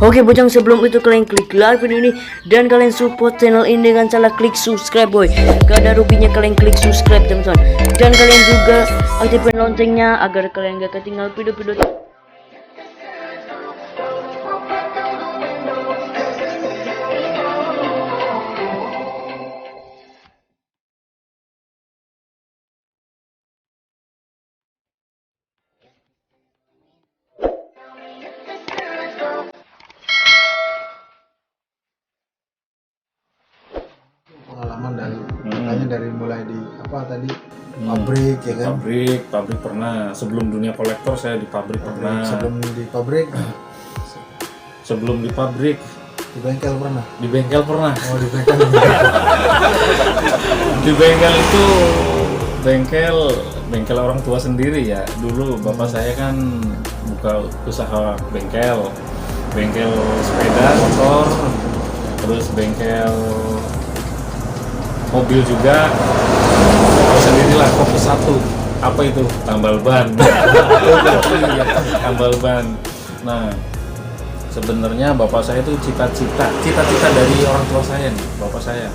Oke bujang, sebelum itu kalian klik like video ini dan kalian support channel ini dengan cara klik subscribe boy. Gak ada ruginya kalian klik subscribe teman-teman. Dan kalian juga aktifkan loncengnya agar kalian gak ketinggalan video-video. Pengalaman dari makanya dari mulai di apa tadi pabrik ya kan, pabrik pernah. Sebelum dunia kolektor saya di pabrik pernah. sebelum di pabrik di bengkel pernah. Di bengkel pernah. Oh, di bengkel. Di bengkel itu bengkel orang tua sendiri ya. Dulu bapak saya kan buka usaha bengkel sepeda motor, terus bengkel mobil juga. Tahu sendirilah, Fokus 1 apa itu, tambal ban. Tambal ban. Nah, sebenarnya bapak saya itu cita-cita dari orang tua saya nih. Bapak saya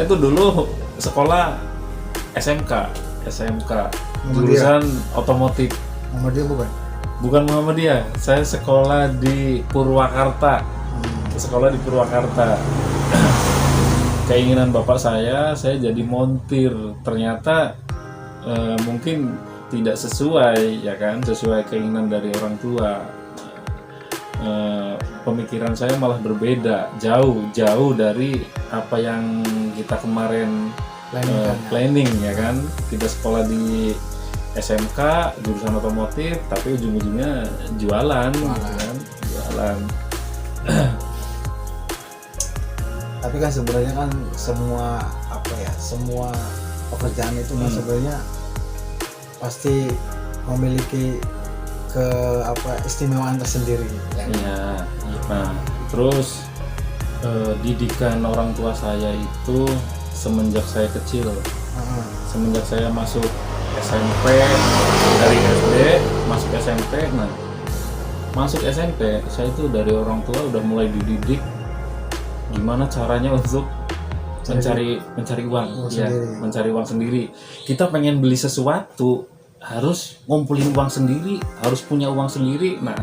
tuh dulu sekolah SMK jurusan otomotif. Muhammadiyah Bukan Muhammadiyah, saya sekolah di Purwakarta. Keinginan bapak saya jadi montir. Ternyata mungkin tidak sesuai ya kan, sesuai keinginan dari orang tua. Pemikiran saya malah berbeda, jauh dari apa yang kita kemarin planning ya kan. Kita sekolah di SMK jurusan otomotif, tapi ujung-ujungnya jualan. Tapi kan sebenarnya kan semua pekerjaan itu kan sebenarnya pasti memiliki istimewaan tersendiri ya. Iya. Nah, terus didikan orang tua saya itu semenjak saya kecil. Semenjak saya masuk SMP, dari SD masuk SMP. Nah, masuk SMP saya itu dari orang tua udah mulai dididik gimana caranya untuk mencari uang, ya, mencari uang sendiri. Kita pengen beli sesuatu harus ngumpulin uang sendiri, harus punya uang sendiri. Nah,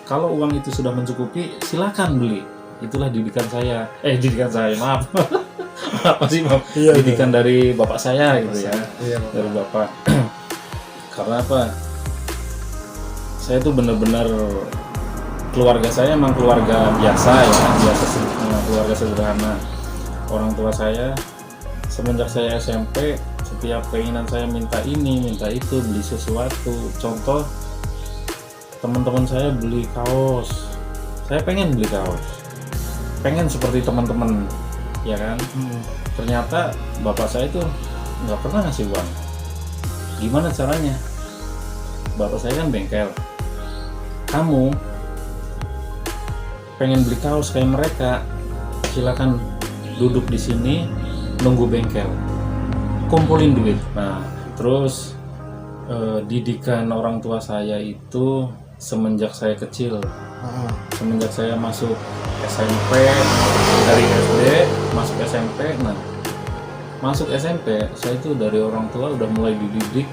kalau uang itu sudah mencukupi, silakan beli. Itulah didikan saya. Maaf. Didikan dari bapak saya gitu ya. Dari bapak. Karena apa? Saya tuh benar-benar, keluarga saya emang keluarga biasa ya, keluarga sederhana. Orang tua saya semenjak saya SMP, setiap keinginan saya minta ini, minta itu, beli sesuatu. Contoh, teman-teman saya beli kaos, saya pengen beli kaos, pengen seperti teman-teman, ya kan? Ternyata bapak saya itu nggak pernah ngasih uang. Gimana caranya? Bapak saya kan bengkel. Kamu pengen beli kaos kayak mereka, silakan duduk di sini nunggu bengkel, kumpulin duit. Nah, terus didikan orang tua saya itu semenjak saya kecil, semenjak saya masuk SMP, dari SD masuk SMP. Nah, masuk SMP saya itu dari orang tua udah mulai dididik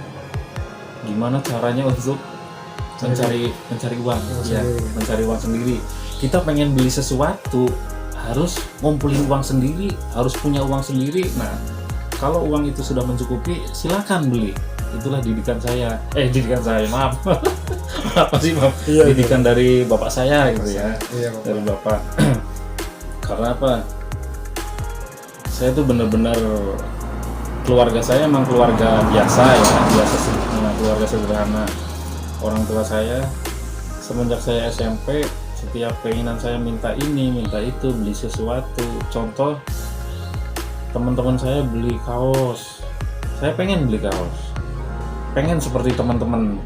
gimana caranya untuk mencari uang, ya, mencari uang sendiri. Kita pengen beli sesuatu harus ngumpulin uang sendiri, harus punya uang sendiri. Nah, kalau uang itu sudah mencukupi, silakan beli. Itulah didikan saya. Maaf. Didikan dari bapak saya gitu ya. Dari bapak. Karena apa? Saya tuh benar-benar, keluarga saya emang keluarga biasa ya, keluarga sederhana. Orang tua saya semenjak saya SMP, setiap keinginan saya minta ini, minta itu, beli sesuatu. Contoh, teman-teman saya beli kaos, saya pengen beli kaos, pengen seperti teman-teman,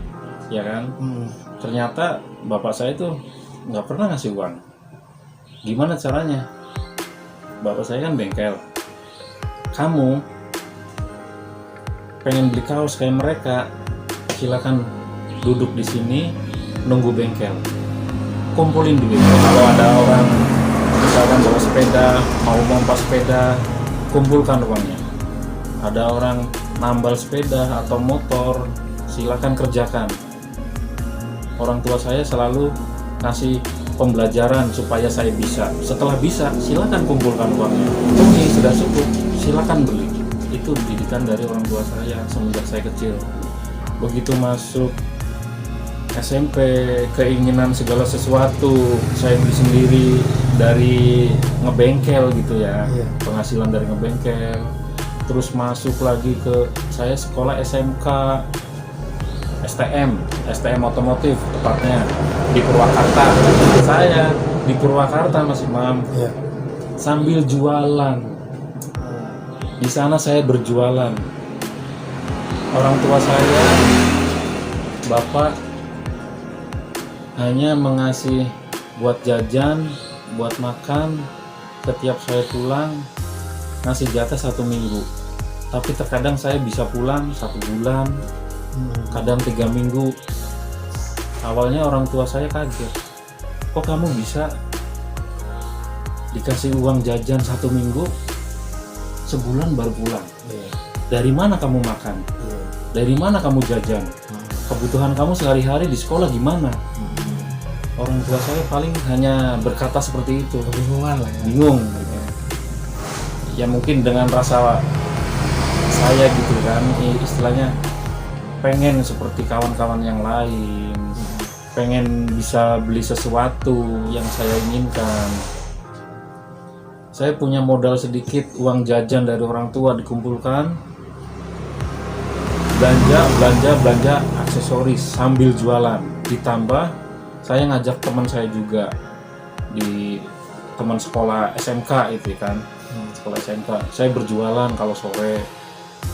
ya kan? Ternyata bapak saya itu nggak pernah ngasih uang. Gimana caranya? Bapak saya kan bengkel. Kamu pengen beli kaos kayak mereka, silakan duduk di sini nunggu bengkel, kumpulin duit. Kalau ada orang misalkan bawa sepeda, mau mompas sepeda, kumpulkan uangnya. Ada orang nambal sepeda atau motor, silakan kerjakan. Orang tua saya selalu kasih pembelajaran supaya saya bisa. Setelah bisa, silakan kumpulkan uangnya. Oke, sudah cukup, silakan beli. Itu didikan dari orang tua saya semenjak saya kecil. Begitu masuk SMP, keinginan segala sesuatu saya beli sendiri dari ngebengkel gitu ya. Penghasilan dari ngebengkel. Terus masuk lagi ke saya sekolah SMK, STM otomotif tepatnya di Purwakarta. Saya di Purwakarta Mas Imam, sambil jualan. Di sana saya berjualan. Orang tua saya, bapak hanya mengasih buat jajan, buat makan. Setiap saya pulang ngasih jatah 1 minggu. Tapi terkadang saya bisa pulang 1 bulan. Kadang 3 minggu. Awalnya orang tua saya kaget, kok kamu bisa dikasih uang jajan 1 minggu, sebulan baru pulang? Dari mana kamu makan? Dari mana kamu jajan? Kebutuhan kamu sehari-hari di sekolah gimana? Orang tua saya paling hanya berkata seperti itu. Kebingungan lah ya. Bingung ya, mungkin dengan rasa saya gitu kan, istilahnya pengen seperti kawan-kawan yang lain, pengen bisa beli sesuatu yang saya inginkan. Saya punya modal sedikit, uang jajan dari orang tua dikumpulkan, belanja aksesoris sambil jualan. Ditambah saya ngajak teman saya juga, di teman sekolah SMK itu kan, sekolah SMK. Saya berjualan kalau sore.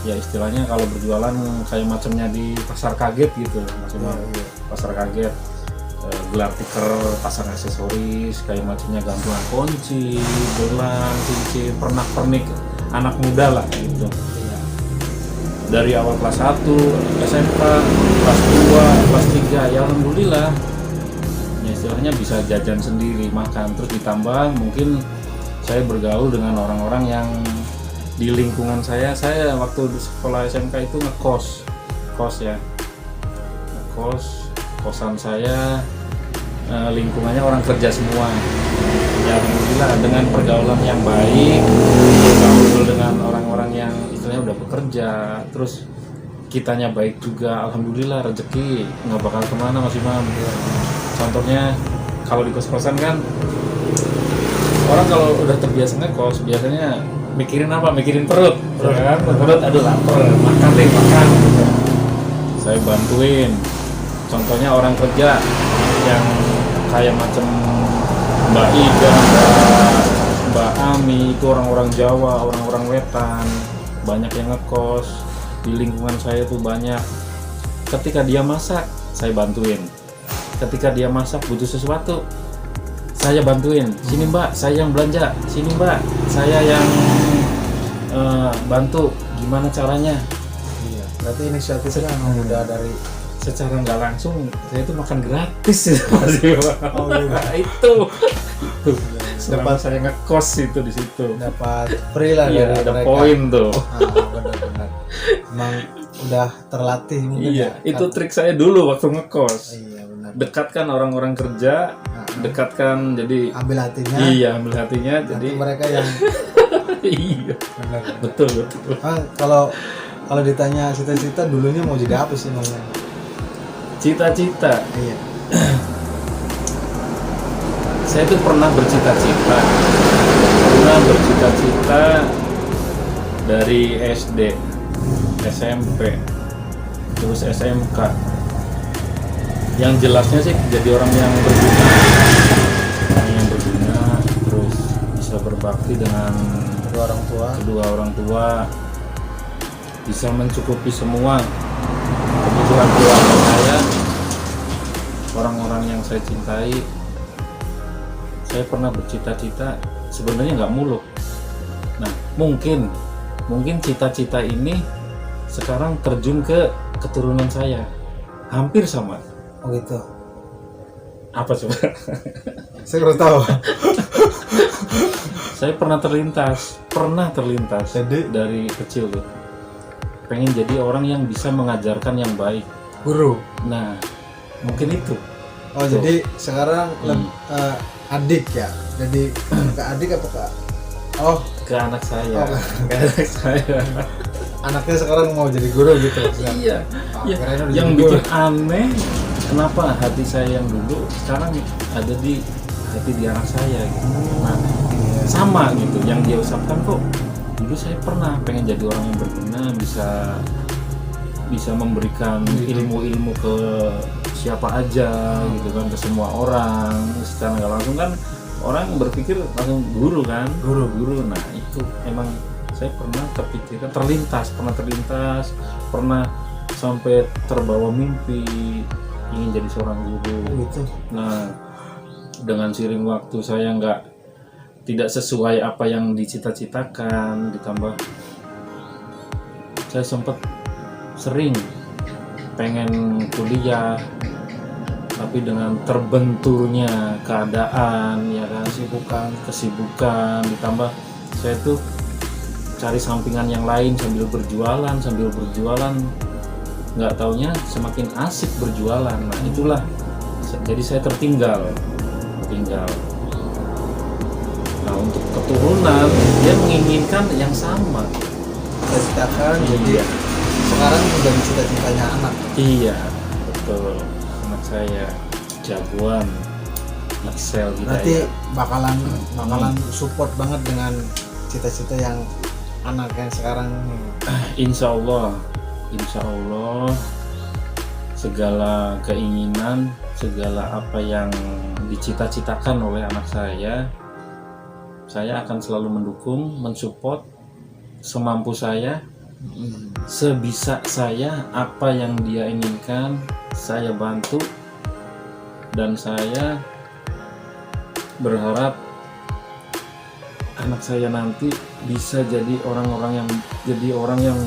Ya istilahnya kalau berjualan kayak macamnya di pasar kaget gitu, maksudnya pasar kaget, gelar tikar, pasang aksesoris, kayak macamnya gantungan kunci, gelang, cincin, pernak-pernik anak muda lah gitu. Dari awal kelas 1, SMK, kelas 2, kelas 3, ya alhamdulillah. Ya istilahnya bisa jajan sendiri, makan, terus ditambah mungkin saya bergaul dengan orang-orang yang di lingkungan saya waktu di sekolah SMK itu ngekos ya, kosan saya lingkungannya orang kerja semua. Ya alhamdulillah dengan pergaulan yang baik, bergaul dengan orang-orang yang istilahnya udah bekerja, terus kitanya baik juga, alhamdulillah rezeki nggak bakal kemana Mas Imam. Contohnya kalau di kos-kosan kan orang kalau udah terbiasa ngekos biasanya mikirin apa? Mikirin perut kan? Perut aduh lapar, makan deh, makan. Saya bantuin. Contohnya orang kerja yang kayak macam Mbak Ida, Mbak Ami, itu orang-orang Jawa, orang-orang Wetan, banyak yang ngekos. Di lingkungan saya tuh banyak. Ketika dia masak, saya bantuin. Ketika dia masak butuh sesuatu, saya bantuin. Sini Mbak, saya yang belanja. Sini Mbak, saya yang bantu. Gimana caranya? Iya. Berarti inisiatifnya memang udah dari secara nggak langsung saya itu makan gratis. Oh iya. itu selama saya ngekos itu di situ dapat free lah iya, dari ada mereka. poin tuh. Benar-benar. Emang udah terlatih mungkin. Iya, ya, itu kan? trik saya dulu waktu ngekos. Iya benar. Dekatkan orang-orang kerja, dekatkan, jadi Ambil hatinya. iya ambil hatinya, Nanti jadi mereka yang iya benar. betul. Kalau ditanya cita-cita dulunya mau jadi apa sih namanya? Cita-cita, Iya. saya tuh pernah bercita-cita dari SD, SMP, terus SMK. Yang jelasnya sih jadi orang yang berguna, terus bisa berbakti dengan kedua orang tua, bisa mencukupi semua kebutuhan keluarga saya, orang-orang yang saya cintai. Saya pernah bercita-cita, sebenarnya nggak muluk. Nah, mungkin cita-cita ini sekarang terjun ke keturunan saya, hampir sama. Oh gitu. Apa coba? Saya baru tahu. Saya pernah terlintas Jadi? dari kecil tuh pengen jadi orang yang bisa mengajarkan yang baik. Guru. Nah, mungkin itu. Oh, jadi sekarang adik ya. Jadi ke adik apa ke? Oh, Ke anak saya. Oh. Ke anak saya. anaknya sekarang mau jadi guru gitu. Iya. Oh, Ya, kirain udah yang jadi bikin guru. aneh, kenapa hati saya yang dulu sekarang ada di hati di anak saya gitu. Nah, sama gitu. Yang dia ucapkan kok dulu saya pernah pengen jadi orang yang berguna, bisa memberikan ilmu-ilmu ke siapa aja gitu kan, ke semua orang. Secara nggak langsung kan orang berpikir langsung guru kan, guru. Nah itu emang saya pernah terlintas, pernah sampai terbawa mimpi ingin jadi seorang guru. Gitu. Nah, dengan seiring waktu saya tidak sesuai apa yang dicita-citakan, ditambah saya sempat sering pengen kuliah, tapi dengan terbenturnya keadaan, ya kan, kesibukan, ditambah saya tuh cari sampingan yang lain sambil berjualan, nggak taunya semakin asik berjualan. Nah itulah, jadi saya tertinggal. Nah untuk keturunan dia menginginkan yang sama. Cita-citakan jadi Iya. sekarang menjadi cita-citanya anak. Iya, betul. Anak saya jagoan Excel gitu Berarti ya. bakalan support banget dengan cita-cita yang anak yang sekarang. Insya Allah segala keinginan, segala apa yang dicita-citakan oleh anak saya akan selalu mendukung, mensupport semampu saya, sebisa saya. Apa yang dia inginkan saya bantu, dan saya berharap anak saya nanti bisa jadi orang yang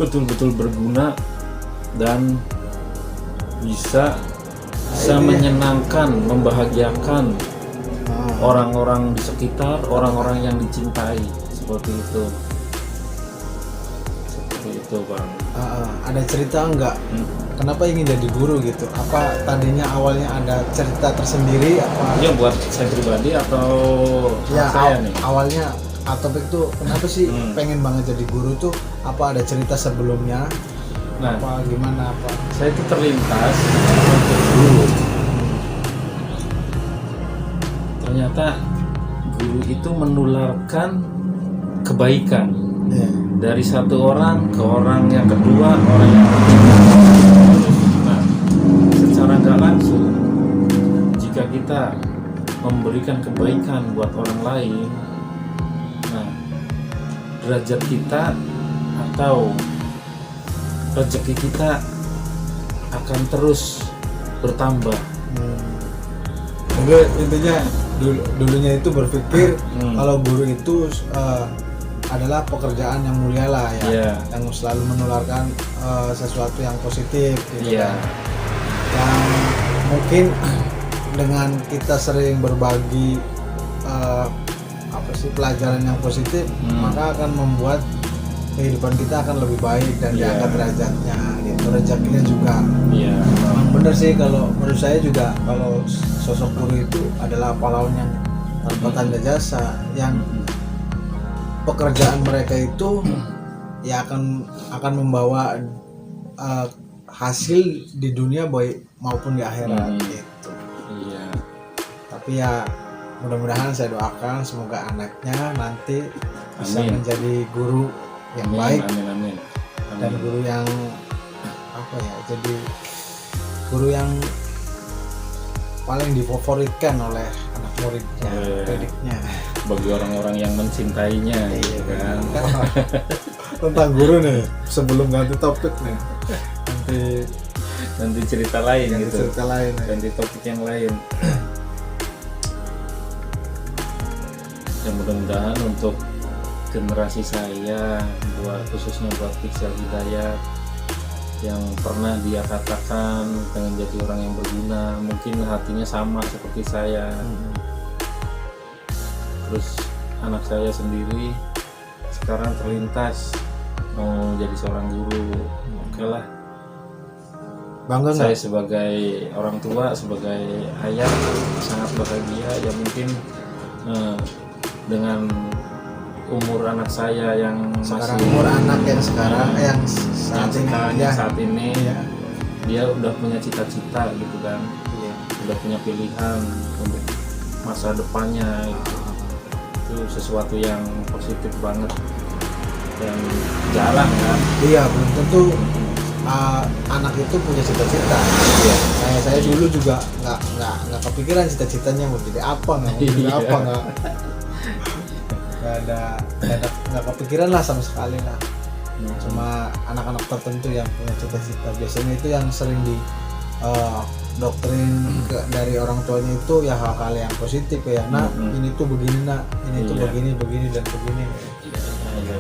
betul-betul berguna dan bisa menyenangkan, membahagiakan orang-orang di sekitar, orang-orang yang dicintai, seperti itu Bang. Ada cerita enggak? Kenapa ingin jadi guru gitu? Apa tadinya awalnya ada cerita tersendiri apa? Ya buat saya pribadi atau Ya saya nih? awalnya Atopik tuh kenapa sih pengen banget jadi guru tuh? Apa ada cerita sebelumnya? Nah, Apa gimana apa? saya itu terlintas untuk guru. Ternyata guru itu menularkan kebaikan Ya. dari satu orang ke orang yang kedua, orang yang ketiga. Nah, secara nggak langsung, jika kita memberikan kebaikan buat orang lain, nah derajat kita atau rezeki kita akan terus bertambah. Dulu intinya dulunya itu berpikir kalau guru itu adalah pekerjaan yang mulia lah ya, Iya. yang selalu menularkan sesuatu yang positif gitu Iya. kan. Yang mungkin dengan kita sering berbagi pelajaran yang positif, maka akan membuat kehidupan kita akan lebih baik dan Iya. diangkat derajatnya gitu, rezekinya juga. Iya. Memang benar sih, kalau menurut saya juga kalau sosok guru itu adalah pahlawan yang tanpa tanda jasa, yang pekerjaan mereka itu ya akan membawa hasil di dunia baik maupun di akhirat gitu. Iya. Tapi ya mudah-mudahan saya doakan semoga anaknya nanti bisa Amin. menjadi guru yang baik Amin. dan guru yang jadi guru yang paling difavoritkan oleh anak muridnya, didiknya. Bagi orang-orang yang mencintainya, gitu kan. Tentang guru nih, sebelum ganti topik nih, Nanti cerita lain ganti gitu. cerita lain nih. Ganti topik yang lain. Ya mudah-mudahan untuk generasi saya, khususnya buat Pixel Hidayat, yang pernah dia katakan pengen jadi orang yang berguna, mungkin hatinya sama seperti saya. Terus anak saya sendiri sekarang terlintas mau jadi seorang guru. Oke lah, Bangga saya nggak? sebagai orang tua, sebagai ayah sangat bahagia ya. Mungkin dengan umur anak saya yang Sekarang masih umur anak yang sekarang yang saat ini ya. saat ini Iya. dia udah punya cita-cita gitu kan, Iya. udah punya pilihan untuk masa depannya gitu. Itu sesuatu yang positif banget dan jarang kan. Iya, belum tentu anak itu punya cita-cita. Iya. Saya dulu juga nggak kepikiran cita-citanya mau jadi apa, nggak mau jadi Iya. apa, nggak kepikiran lah sama sekali lah. Cuma anak-anak tertentu yang punya cita-cita, biasanya itu yang sering di doktrin dari orang tuanya itu ya hal-hal yang positif ya. Nak, ini tuh begini, nak, ini tuh Iya. begini dan begini. Iya.